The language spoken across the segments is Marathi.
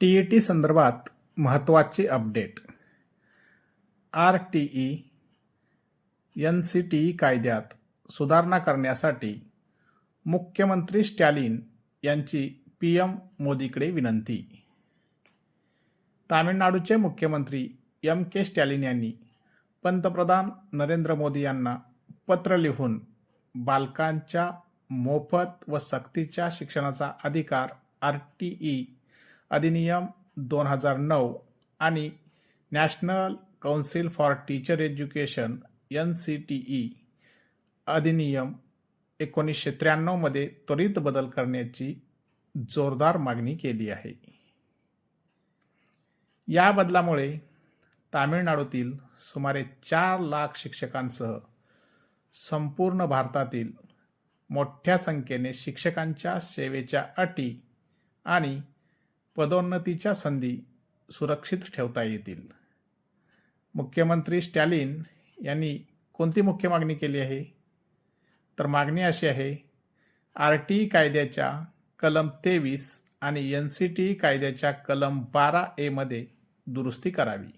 टी-ई-टी संदर्भात महत्त्वाचे अपडेट. आर-टी-ई एन-सी-टी-ई कायद्यात सुधारणा करण्यासाठी मुख्यमंत्री स्टॅलिन यांची पीएम मोदीकडे विनंती. तामिळनाडूचे मुख्यमंत्री एम.के. स्टॅलिन यांनी पंतप्रधान नरेंद्र मोदी यांना पत्र लिहून बालकांच्या मोफत व सक्तीच्या शिक्षणाचा अधिकार आर-टी-ई अधिनियम 2009 आणि national council for teacher education N-C-T-E अधिनियम 1993 मध्ये त्वरित बदल करण्याची जोरदार मागणी केली आहे. या बदलामुळे तामिळनाडूतील सुमारे 4 लाख शिक्षकांसह संपूर्ण भारतातील मोठ्या संख्येने शिक्षकांच्या सेवेच्या अटी आणि पदोन्नतीच्या संधी सुरक्षित ठेवता येतील. मुख्यमंत्री स्टॅलिन यांनी कोणती मुख्य मागणी केली आहे? तर मागणी अशी आहे, आर-टी-ई कायद्याच्या कलम 23 आणि एन-सी-टी-ई कायद्याच्या कलम 12A मध्ये दुरुस्ती करावी.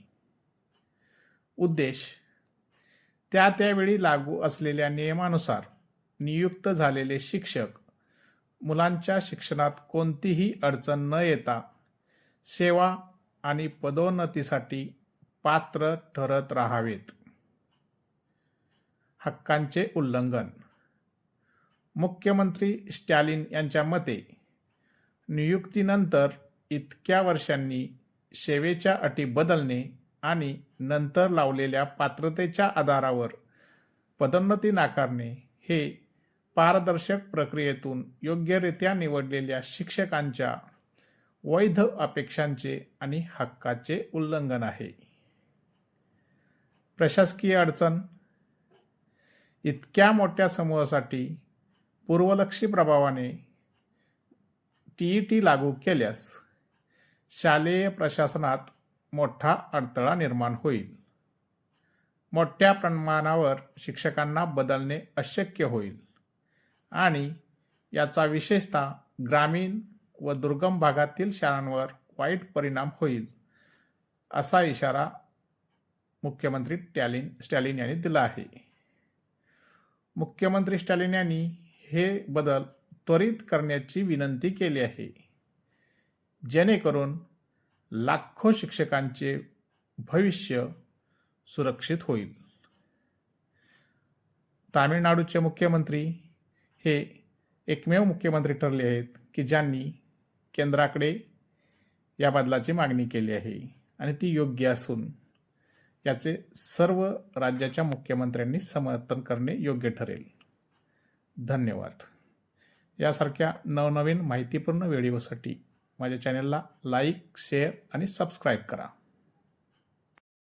उद्देश, त्यावेळी लागू असलेल्या नियमानुसार नियुक्त झालेले शिक्षक मुलांच्या शिक्षणात कोणतीही अडचण न येता सेवा आणि पदोन्नतीसाठी पात्र ठरत राहावेत. हक्कांचे उल्लंघन. मुख्यमंत्री स्टॅलिन यांच्या मते नियुक्तीनंतर इतक्या वर्षांनी सेवेच्या अटी बदलणे आणि नंतर लावलेल्या पात्रतेच्या आधारावर पदोन्नती नाकारणे हे पारदर्शक प्रक्रियेतून योग्यरित्या निवडलेल्या शिक्षकांच्या वैध अपेक्षांचे आणि हक्काचे उल्लंघन आहे. प्रशासकीय अडचण. इतक्या मोठ्या समूहासाठी पूर्वलक्षी प्रभावाने टी-ई-टी लागू केल्यास शालेय प्रशासनात मोठा अडथळा निर्माण होईल. मोठ्या प्रमाणावर शिक्षकांना बदलणे अशक्य होईल आणि याचा विशेषतः ग्रामीण व दुर्गम भागातील शाळांवर वाईट परिणाम होईल, असा इशारा मुख्यमंत्री स्टॅलिन यांनी दिला आहे. मुख्यमंत्री स्टॅलिन यांनी हे बदल त्वरित करण्याची विनंती केली आहे, जेणेकरून लाखो शिक्षकांचे भविष्य सुरक्षित होईल. तामिळनाडूचे मुख्यमंत्री हे एकमेव मुख्यमंत्री ठरले आहेत की ज्यांनी केंद्राकडे या बदलाची मागणी केली आहे आणि ती योग्य असून याचे सर्व राज्याच्या मुख्यमंत्र्यांनी समर्थन करणे योग्य ठरेल. धन्यवाद. यासारख्या नवनवीन माहितीपूर्ण व्हिडिओसाठी माझ्या चॅनलला लाईक, शेअर आणि सबस्क्राईब करा.